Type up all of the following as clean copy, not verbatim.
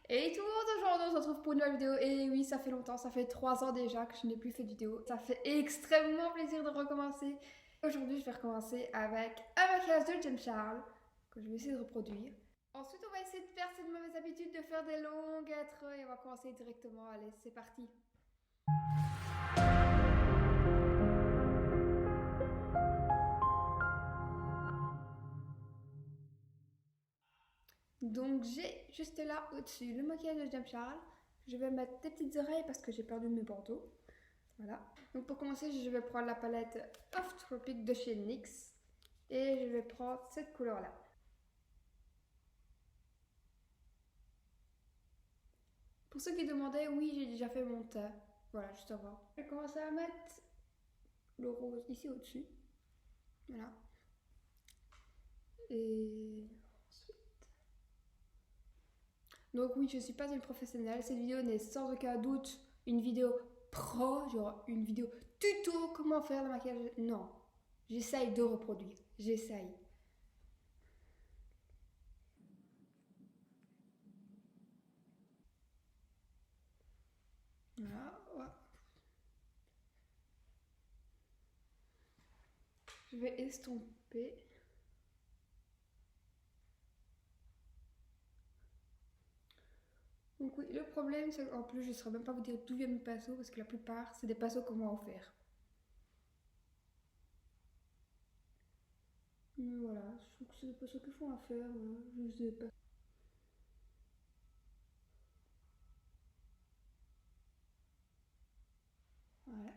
Et tout le monde, aujourd'hui on se retrouve pour une nouvelle vidéo. Et oui, ça fait longtemps, ça fait 3 ans déjà que je n'ai plus fait de vidéo. Ça fait extrêmement plaisir de recommencer. Aujourd'hui, je vais recommencer avec un maquillage de James Charles que je vais essayer de reproduire. Ensuite, on va essayer de faire cette mauvaise habitude de faire des longues intros et on va commencer directement. Allez, c'est parti. Donc j'ai juste là au-dessus le maquillage de James Charles. Je vais mettre des petites oreilles parce que j'ai perdu mes bandeaux. Voilà. Donc pour commencer, je vais prendre la palette Off Tropic de chez NYX. Et je vais prendre cette couleur-là. Pour ceux qui demandaient, oui, j'ai déjà fait mon teint. Voilà, juste avant. Je vais commencer à mettre le rose ici au-dessus. Voilà. Et ensuite... Donc oui, je ne suis pas une professionnelle. Cette vidéo n'est sans aucun doute une vidéo pro, genre une vidéo tuto comment faire le maquillage. Non, j'essaye de reproduire. J'essaye. Voilà, voilà. Je vais estomper. Donc oui, le problème c'est qu'en plus je ne saurais même pas vous dire d'où viennent mes pinceaux parce que la plupart c'est des pinceaux qu'on m'a offerts. Mais voilà, je trouve que c'est des pinceaux qui font affaire, je sais pas. Voilà.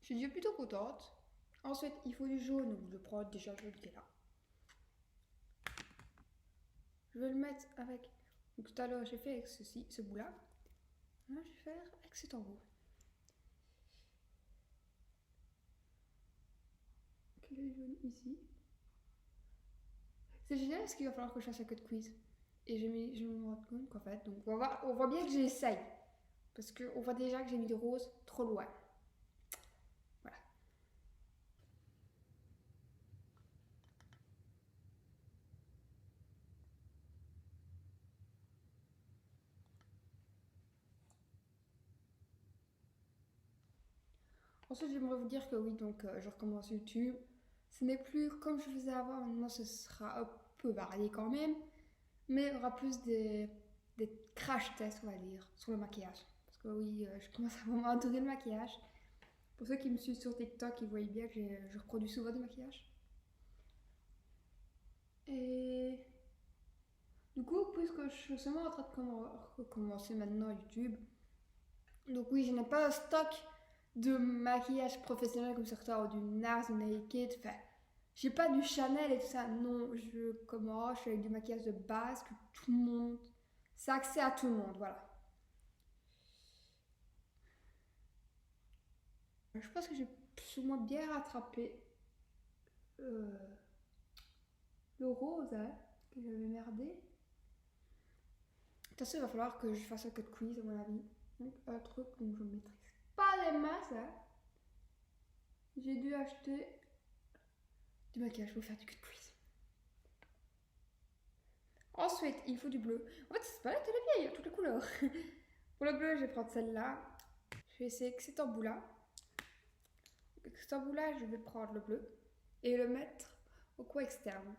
Je suis déjà plutôt contente. Ensuite, il faut du jaune, donc je prends déjà le jaune qui est là. Je vais le mettre avec... Donc tout à l'heure j'ai fait avec ceci, ce bout là. Là je vais faire avec cet en haut. Quel est le jaune ici? C'est génial parce qu'il va falloir que je fasse un code quiz. Et je me rends compte qu'en fait, donc on voit bien que j'essaye. Parce qu'on voit déjà que j'ai mis du rose trop loin. Voilà. Ensuite, j'aimerais vous dire que oui, donc je recommence YouTube. Ce n'est plus comme je faisais avant, maintenant ce sera un peu varié quand même. Mais il y aura plus des crash tests, on va dire, sur le maquillage. Parce que oui, je commence à vraiment adorer le maquillage. Pour ceux qui me suivent sur TikTok, ils voient bien que je reproduis souvent des maquillages. Et du coup, puisque je suis seulement en train de recommencer maintenant YouTube, donc oui, je n'ai pas un stock de maquillage professionnel comme certains ont du NARS, du Naked, enfin, j'ai pas du Chanel et tout ça, non, je commence avec du maquillage de base que tout le monde, c'est accès à tout le monde, voilà. Je pense que j'ai plus ou moins bien rattrapé euh, le rose, hein, que j'avais merdé. De toute façon, il va falloir que je fasse un code quiz à mon avis. Donc, un truc dont je ne maîtrise pas les masses, hein. J'ai dû acheter du maquillage pour faire du code quiz. Ensuite, il faut du bleu. En fait, cette palette, elle est bien, il y a toutes les couleurs. Pour le bleu, je vais prendre celle-là. Je vais essayer que cet embout-là. Avec cet embout-là, je vais prendre le bleu et le mettre au coin externe.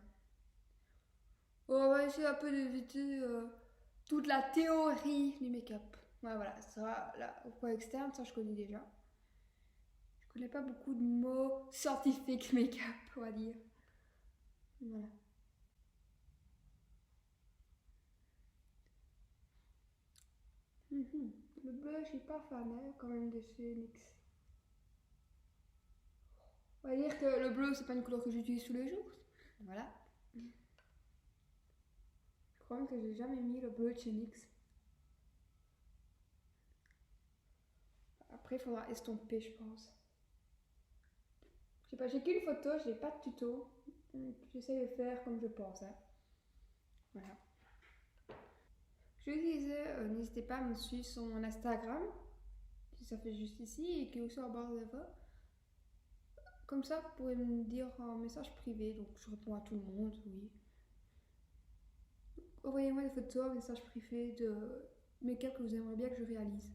On va essayer un peu d'éviter toute la théorie du make-up. Ouais, voilà, ça sera là, au coin externe, ça je connais déjà. Je connais pas beaucoup de mots scientifiques make-up, on va dire. Voilà. Le bleu, je suis pas fan hein, quand même de chez NYX. On va dire que le bleu, c'est pas une couleur que j'utilise tous les jours. Voilà. Je crois même que j'ai jamais mis le bleu de chez NYX. Après, il faudra estomper, je pense. Je sais pas, j'ai qu'une photo, j'ai pas de tuto. Donc, j'essaie de faire comme je pense. Hein. Voilà. Je disais, n'hésitez pas à me suivre sur mon Instagram, si ça fait juste ici, et qui est aussi en barre d'infos. Comme ça, vous pouvez me dire en message privé, donc je réponds à tout le monde, oui. envoyez-moi des photos, messages privés de make-up que vous aimeriez bien que je réalise.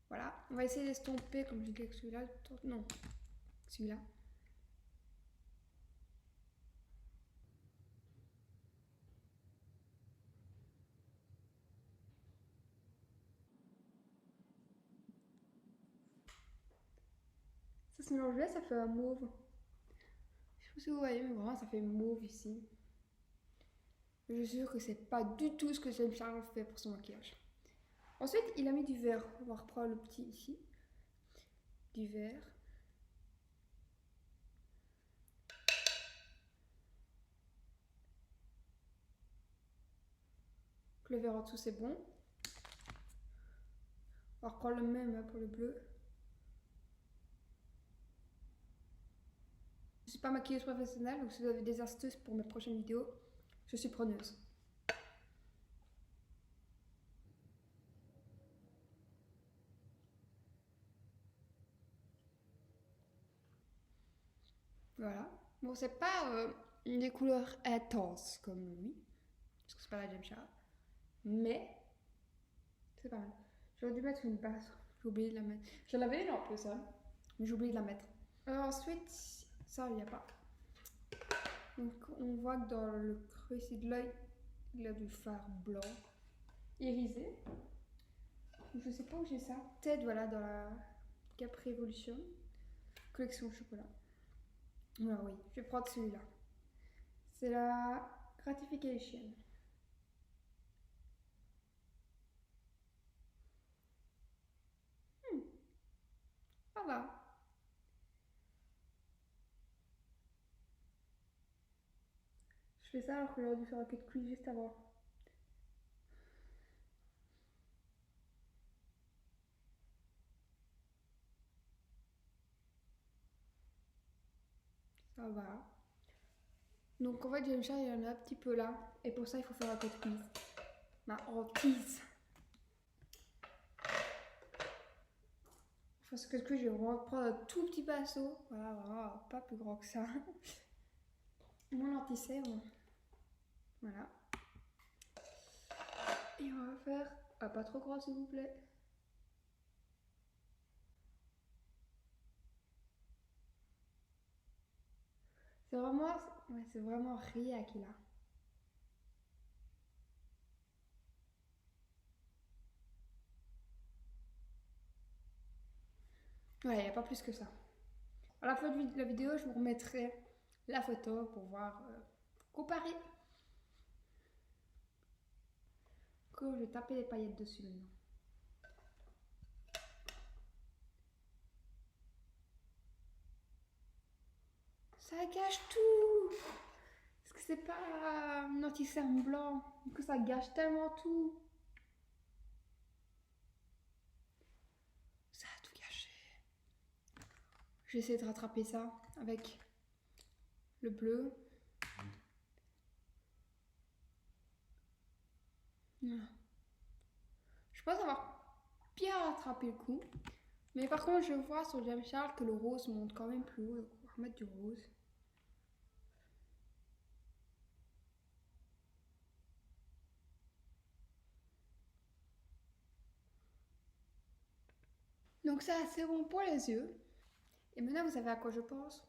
Voilà, on va essayer d'estomper comme j'ai dit avec celui-là. Non, celui-là. Ça se mélange bien, ça fait un mauve. Je sais pas si vous voyez, mais vraiment ça fait mauve ici. Je suis sûre que c'est pas du tout ce que James Charles fait pour son maquillage. Ensuite, il a mis du vert. On va reprendre le petit ici. Du vert. Le vert en dessous, c'est bon. On va reprendre le même pour le bleu. Je suis pas maquilleuse professionnelle, donc si vous avez des astuces pour mes prochaines vidéos, je suis preneuse. Voilà. Bon, c'est pas une des couleurs intenses comme lui, parce que c'est pas la James Charles, mais c'est pas mal. J'aurais dû mettre une base, j'ai oublié de la mettre. J'en avais une en plus, hein, mais j'ai oublié de la mettre. Ensuite, ça, il n'y a pas. Donc, on voit que dans le creux ici de l'œil, il a du fard blanc irisé. Je sais pas où j'ai ça. Peut-être, voilà, dans la Capri Evolution, collection chocolat. Alors oui, je vais prendre celui-là. C'est la Gratification. Ça va. Je fais ça alors que j'aurais dû faire un queue de cuisse juste avant. Ça va. Donc en fait, James Charles, il y en a un petit peu là. Et pour ça, il faut faire un queue de cuisse. Ma hantise. Parce que je vais vraiment prendre un tout petit pinceau. Voilà, vraiment pas plus grand que ça. Mon anti-cerne. Voilà. Et on va faire... Ah, pas trop grand s'il vous plaît. C'est vraiment... Ouais, c'est vraiment rien qu'il a. Ouais, il n'y a pas plus que ça. À la fin de la vidéo, je vous remettrai la photo pour voir comparer. Que je vais taper les paillettes dessus maintenant. Ça gâche tout. Parce que c'est pas un anti-cerne blanc. Du coup, ça gâche tellement tout. Ça a tout gâché. Je vais essayer de rattraper ça avec le bleu. Voilà. Je pense avoir bien rattrapé le coup. Mais par contre, je vois sur James Charles que le rose monte quand même plus haut. Donc on va remettre du rose. Donc ça, c'est bon pour les yeux. Et maintenant, vous savez à quoi je pense?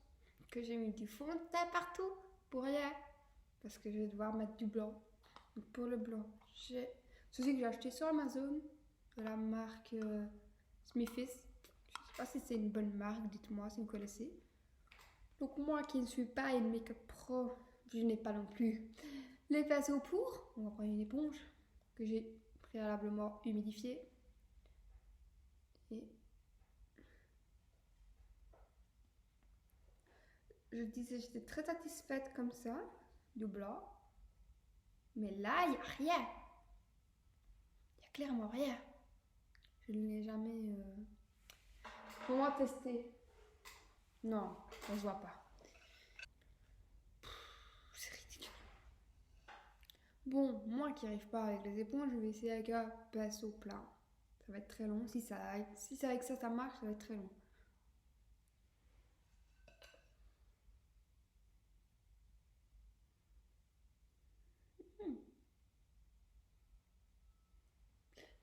Que j'ai mis du fond de teint partout pour rien. Parce que je vais devoir mettre du blanc. Donc pour le blanc, j'ai ceci que j'ai acheté sur Amazon de la marque Smith's. Je sais pas si c'est une bonne marque, dites-moi si vous connaissez. Donc moi qui ne suis pas une make-up pro, je n'ai pas non plus les pinceaux pour. On va prendre une éponge que j'ai préalablement humidifiée. Et je disais, j'étais très satisfaite comme ça, du blanc. Mais là, il n'y a rien. Il n'y a clairement rien. Je ne l'ai jamais vraiment testé. Non, ça se voit pas. C'est ridicule. Bon, moi qui n'arrive pas avec les éponges, je vais essayer avec un pinceau plat. Ça va être très long. Si c'est avec ça, ça marche, ça va être très long.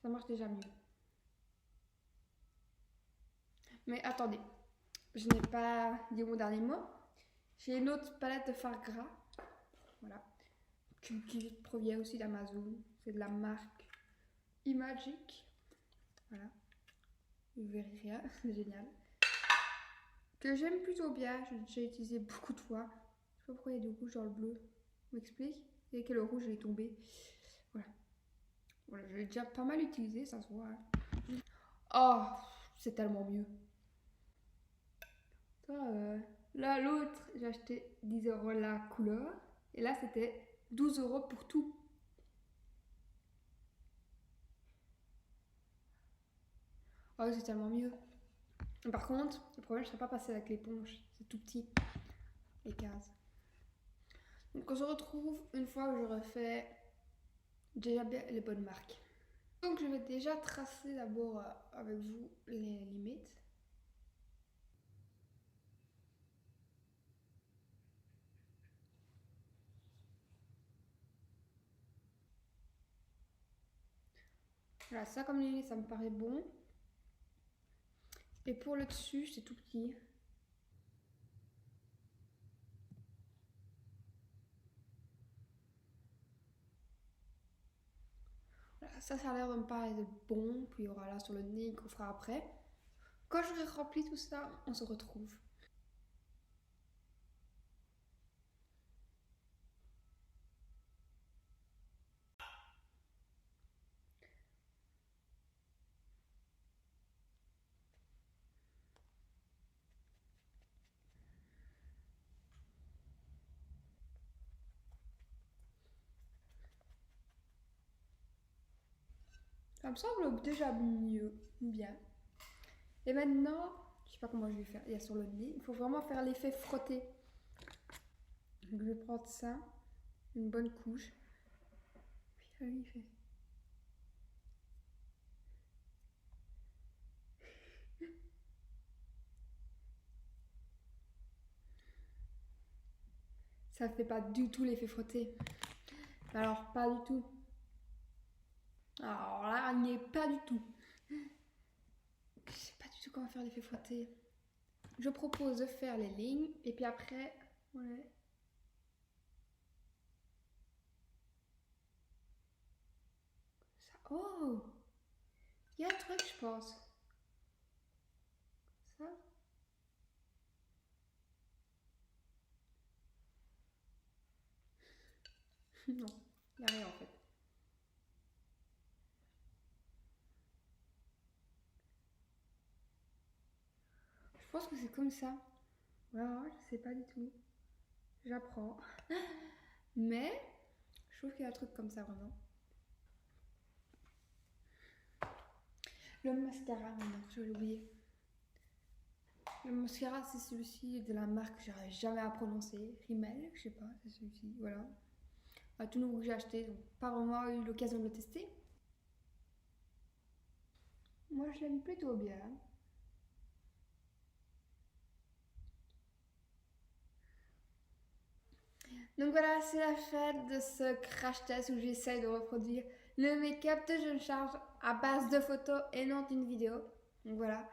Ça marche déjà mieux. Mais attendez, je n'ai pas dit mon dernier mot. J'ai une autre palette de fard gras. Voilà. Qui provient aussi d'Amazon. C'est de la marque Imagic. Voilà. Vous verrez rien, c'est génial. Que j'aime plutôt bien, j'ai déjà utilisé beaucoup de fois. Je sais pas pourquoi il y a du rouge dans le bleu. On m'explique. Et que le rouge il est tombé. Voilà. Voilà, je l'ai déjà pas mal utilisé, ça se voit. Hein. Oh, c'est tellement mieux. Ça, là, l'autre, j'ai acheté 10 € la couleur. Et là, c'était 12 € pour tout. Oh, c'est tellement mieux. Par contre, le problème, je ne serais pas passée avec l'éponge. C'est tout petit, les cases. Donc, on se retrouve une fois où j'aurai fait déjà bien les bonnes marques. Donc, je vais déjà tracer d'abord avec vous les limites. Voilà, ça comme limite, ça me paraît bon. Et pour le dessus, c'est tout petit. Voilà, ça a l'air de me paraître bon. Puis il y aura là sur le nez qu'on fera après. Quand j'aurai rempli tout ça, on se retrouve. Ça me semble déjà mieux, bien. Et maintenant, je sais pas comment je vais faire. Il y a sur le nez, il faut vraiment faire l'effet frotter. Donc je vais prendre ça, une bonne couche. Puis là, il fait. Ça fait pas du tout l'effet frotter. Alors, pas du tout. Alors là, il n'y est pas du tout. Je sais pas du tout comment faire l'effet frotter. Je propose de faire les lignes et puis après, ouais. Ça, oh, il y a un truc, je pense. Ça. Non, il n'y a rien en fait. Je pense que c'est comme ça. Voilà, je sais pas du tout. J'apprends. Mais je trouve qu'il y a un truc comme ça vraiment. Le mascara maintenant, je vais l'oublier. Le mascara, c'est celui-ci de la marque que j'arrive jamais à prononcer. Rimmel, je sais pas, c'est celui-ci, voilà. Tout nouveau que j'ai acheté, donc pas vraiment eu l'occasion de le tester. Moi, je l'aime plutôt bien. Donc voilà, c'est la fin de ce crash test où j'essaye de reproduire le make-up de jeune charge à base de photos et non d'une vidéo. Donc voilà,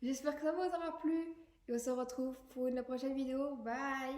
j'espère que ça vous aura plu et on se retrouve pour une prochaine vidéo. Bye!